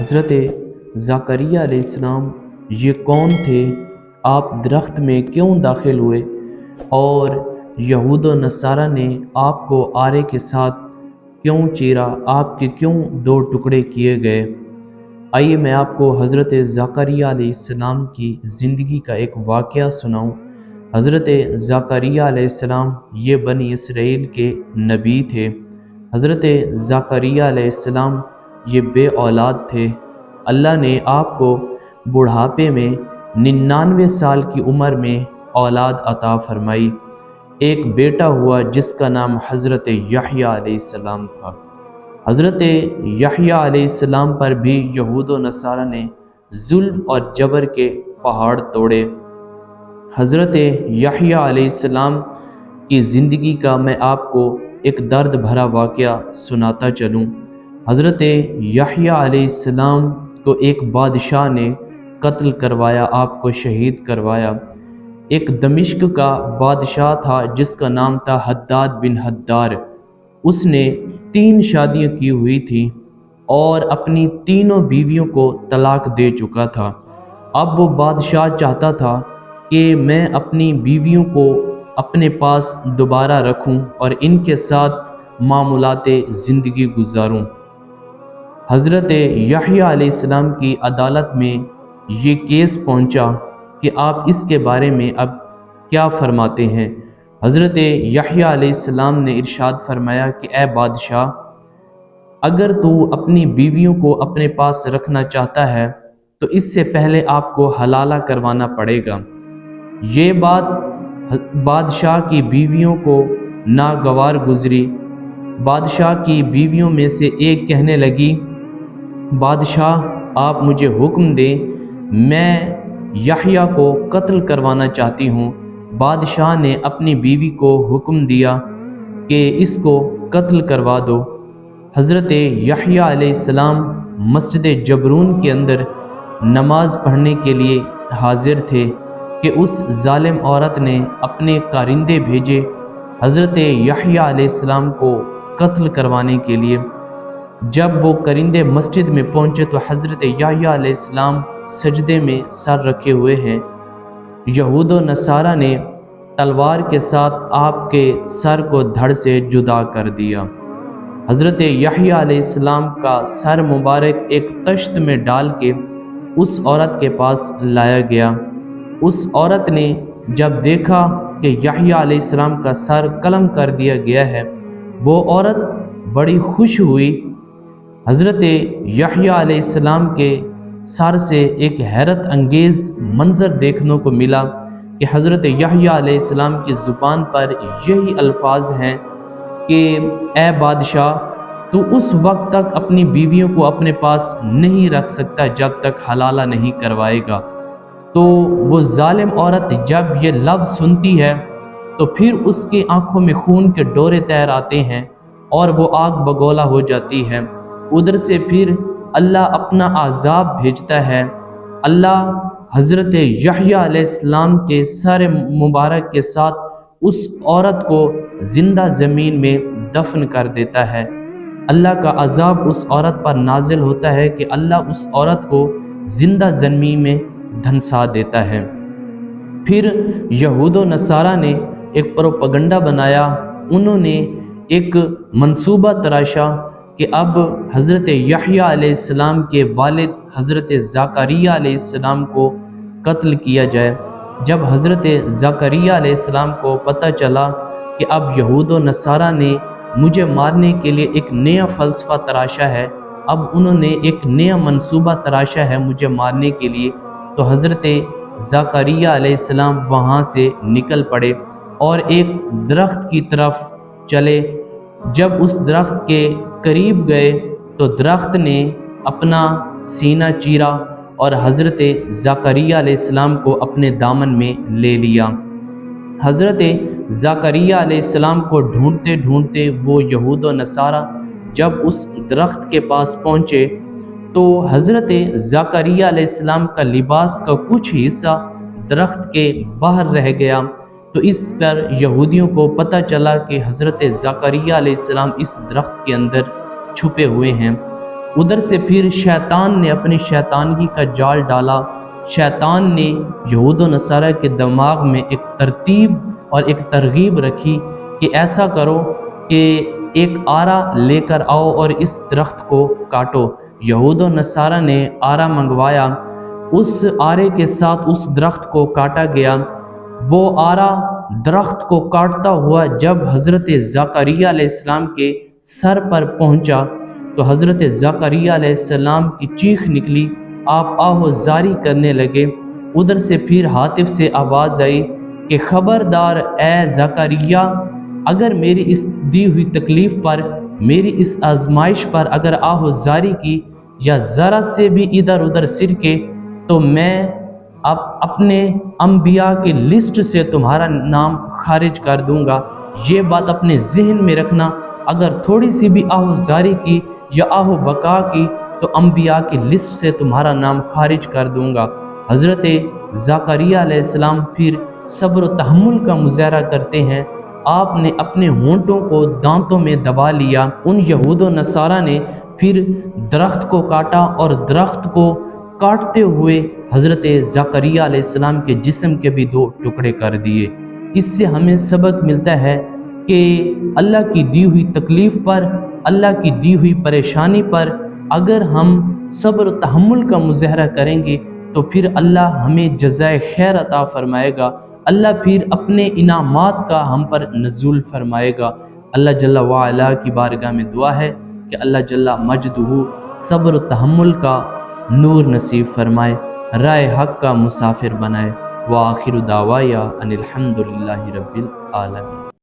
حضرت زکریا علیہ السلام یہ کون تھے؟ آپ درخت میں کیوں داخل ہوئے اور یہود و نصارہ نے آپ کو آرے کے ساتھ کیوں چیرا؟ آپ کے کیوں دو ٹکڑے کیے گئے؟ آئیے میں آپ کو حضرت زکریا علیہ السلام کی زندگی کا ایک واقعہ سناؤں۔ حضرت زکریا علیہ السلام یہ بنی اسرائیل کے نبی تھے۔ حضرت زکریا علیہ السلام یہ بے اولاد تھے۔ اللہ نے آپ کو بڑھاپے میں 99 سال کی عمر میں اولاد عطا فرمائی۔ ایک بیٹا ہوا جس کا نام حضرت یحییٰ علیہ السلام تھا۔ حضرت یحییٰ علیہ السلام پر بھی یہود و نصارہ نے ظلم اور جبر کے پہاڑ توڑے۔ حضرت یحییٰ علیہ السلام کی زندگی کا میں آپ کو ایک درد بھرا واقعہ سناتا چلوں۔ حضرت یحییٰ علیہ السلام کو ایک بادشاہ نے قتل کروایا، آپ کو شہید کروایا۔ ایک دمشق کا بادشاہ تھا جس کا نام تھا حداد بن حدار۔ اس نے 3 شادیاں کی ہوئی تھی اور اپنی تینوں بیویوں کو طلاق دے چکا تھا۔ اب وہ بادشاہ چاہتا تھا کہ میں اپنی بیویوں کو اپنے پاس دوبارہ رکھوں اور ان کے ساتھ معاملات زندگی گزاروں۔ حضرت یحییٰ علیہ السلام کی عدالت میں یہ کیس پہنچا کہ آپ اس کے بارے میں اب کیا فرماتے ہیں؟ حضرت یحییٰ علیہ السلام نے ارشاد فرمایا کہ اے بادشاہ، اگر تو اپنی بیویوں کو اپنے پاس رکھنا چاہتا ہے تو اس سے پہلے آپ کو حلالہ کروانا پڑے گا۔ یہ بات بادشاہ کی بیویوں کو ناگوار گزری۔ بادشاہ کی بیویوں میں سے ایک کہنے لگی، بادشاہ آپ مجھے حکم دیں، میں یحییٰ کو قتل کروانا چاہتی ہوں۔ بادشاہ نے اپنی بیوی کو حکم دیا کہ اس کو قتل کروا دو۔ حضرت یحییٰ علیہ السلام مسجد جبرون کے اندر نماز پڑھنے کے لیے حاضر تھے کہ اس ظالم عورت نے اپنے کارندے بھیجے حضرت یحییٰ علیہ السلام کو قتل کروانے کے لیے۔ جب وہ کرندے مسجد میں پہنچے تو حضرت یحییٰ علیہ السلام سجدے میں سر رکھے ہوئے ہیں۔ یہود و نصارہ نے تلوار کے ساتھ آپ کے سر کو دھڑ سے جدا کر دیا۔ حضرت یحییٰ علیہ السلام کا سر مبارک ایک طشت میں ڈال کے اس عورت کے پاس لایا گیا۔ اس عورت نے جب دیکھا کہ یحییٰ علیہ السلام کا سر قلم کر دیا گیا ہے، وہ عورت بڑی خوش ہوئی۔ حضرت یحییٰ علیہ السلام کے سر سے ایک حیرت انگیز منظر دیکھنے کو ملا کہ حضرت یحییٰ علیہ السلام کی زبان پر یہی الفاظ ہیں کہ اے بادشاہ، تو اس وقت تک اپنی بیویوں کو اپنے پاس نہیں رکھ سکتا جب تک حلالہ نہیں کروائے گا۔ تو وہ ظالم عورت جب یہ لفظ سنتی ہے تو پھر اس کی آنکھوں میں خون کے ڈورے تیر آتے ہیں اور وہ آگ بگولا ہو جاتی ہے۔ ادھر سے پھر اللہ اپنا عذاب بھیجتا ہے۔ اللہ حضرت یحییٰ علیہ السلام کے سر مبارک کے ساتھ اس عورت کو زندہ زمین میں دفن کر دیتا ہے۔ اللہ کا عذاب اس عورت پر نازل ہوتا ہے کہ اللہ اس عورت کو زندہ زمین میں دھنسا دیتا ہے۔ پھر یہود و نصارہ نے ایک پروپیگنڈا بنایا، انہوں نے ایک منصوبہ تراشا کہ اب حضرت یحییٰ علیہ السلام کے والد حضرت زکریا علیہ السلام کو قتل کیا جائے۔ جب حضرت زکریا علیہ السلام کو پتہ چلا کہ اب یہود و نصارہ نے مجھے مارنے کے لیے ایک نیا فلسفہ تراشا ہے، اب انہوں نے ایک نیا منصوبہ تراشا ہے مجھے مارنے کے لیے، تو حضرت زکریا علیہ السلام وہاں سے نکل پڑے اور ایک درخت کی طرف چلے۔ جب اس درخت کے قریب گئے تو درخت نے اپنا سینہ چیرا اور حضرت زکریا علیہ السلام کو اپنے دامن میں لے لیا۔ حضرت زکریا علیہ السلام کو ڈھونڈتے ڈھونڈتے وہ یہود و نصارہ جب اس درخت کے پاس پہنچے تو حضرت زکریا علیہ السلام کا لباس کا کچھ حصہ درخت کے باہر رہ گیا۔ تو اس پر یہودیوں کو پتہ چلا کہ حضرت زکریا علیہ السلام اس درخت کے اندر چھپے ہوئے ہیں۔ ادھر سے پھر شیطان نے اپنی شیطانگی کا جال ڈالا۔ شیطان نے یہود و نصارہ کے دماغ میں ایک ترتیب اور ایک ترغیب رکھی کہ ایسا کرو کہ ایک آرا لے کر آؤ اور اس درخت کو کاٹو۔ یہود و نصارہ نے آرا منگوایا، اس آرے کے ساتھ اس درخت کو کاٹا گیا۔ وہ آرا درخت کو کاٹتا ہوا جب حضرت زکریہ علیہ السلام کے سر پر پہنچا تو حضرت زکریہ علیہ السلام کی چیخ نکلی، آپ آہو زاری کرنے لگے۔ ادھر سے پھر ہاتف سے آواز آئی کہ خبردار اے زکریہ، اگر میری اس دی ہوئی تکلیف پر، میری اس آزمائش پر اگر آہو زاری کی یا ذرا سے بھی ادھر ادھر سرکے تو میں اب اپنے انبیاء کی لسٹ سے تمہارا نام خارج کر دوں گا۔ یہ بات اپنے ذہن میں رکھنا، اگر تھوڑی سی بھی آہو زاری کی یا آہو بقا کی تو انبیاء کی لسٹ سے تمہارا نام خارج کر دوں گا۔ حضرت زکریہ علیہ السلام پھر صبر و تحمل کا مظاہرہ کرتے ہیں۔ آپ نے اپنے ہونٹوں کو دانتوں میں دبا لیا۔ ان یہود و نصارہ نے پھر درخت کو کاٹا اور درخت کو کاٹتے ہوئے حضرت زکریہ علیہ السلام کے جسم کے بھی 2 ٹکڑے کر دیے۔ اس سے ہمیں سبق ملتا ہے کہ اللہ کی دی ہوئی تکلیف پر، اللہ کی دی ہوئی پریشانی پر اگر ہم صبر و تحمل کا مظاہرہ کریں گے تو پھر اللہ ہمیں جزائے خیر عطا فرمائے گا، اللہ پھر اپنے انعامات کا ہم پر نزول فرمائے گا۔ اللہ جل وعلا کی بارگاہ میں دعا ہے کہ اللہ جل مجدہ صبر و تحمل کا نور نصیب فرمائے، رائے حق کا مسافر بنائے۔ وآخر دعوایا ان الحمد للہ رب العالمین۔